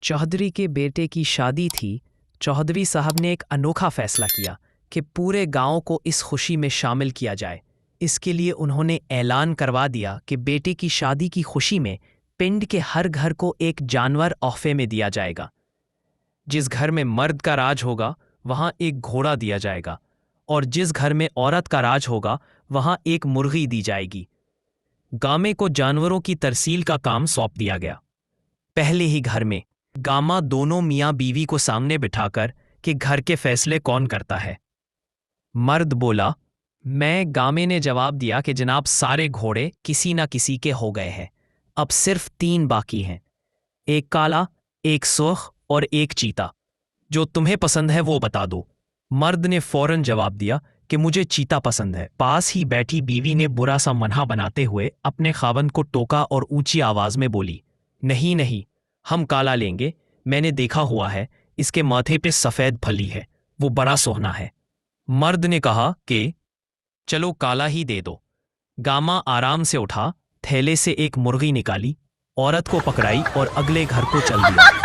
चौधरी के बेटे की शादी थी। चौधरी साहब ने एक अनोखा फैसला किया कि पूरे गांव को इस खुशी में शामिल किया जाए। इसके लिए उन्होंने ऐलान करवा दिया कि बेटे की शादी की खुशी में पिंड के हर घर को एक जानवर तोहफे में दिया जाएगा। जिस घर में मर्द का राज होगा वहां एक घोड़ा दिया जाएगा, और जिस घर में औरत का राज होगा वहां एक मुर्गी दी जाएगी। गामे को जानवरों की तरसील का काम सौंप दिया गया। पहले ही घर में गामा दोनों मियाँ बीवी को सामने बिठाकर कि घर के फैसले कौन करता है। मर्द बोला, मैं। गामे ने जवाब दिया कि जनाब सारे घोड़े किसी न किसी के हो गए हैं, अब सिर्फ 3 बाकी हैं, एक काला, एक सुर्ख और एक चीता। जो तुम्हें पसंद है वो बता दो। मर्द ने फौरन जवाब दिया कि मुझे चीता पसंद है। पास ही बैठी बीवी ने बुरा सा मनहा बनाते हुए अपने खावंद को टोका और ऊंची आवाज में बोली, नहीं नहीं, हम काला लेंगे। मैंने देखा हुआ है, इसके माथे पे सफेद फली है, वो बड़ा सोहना है। मर्द ने कहा कि चलो काला ही दे दो। गामा आराम से उठा, थैले से एक मुर्गी निकाली, औरत को पकड़ाई और अगले घर को चल दिया।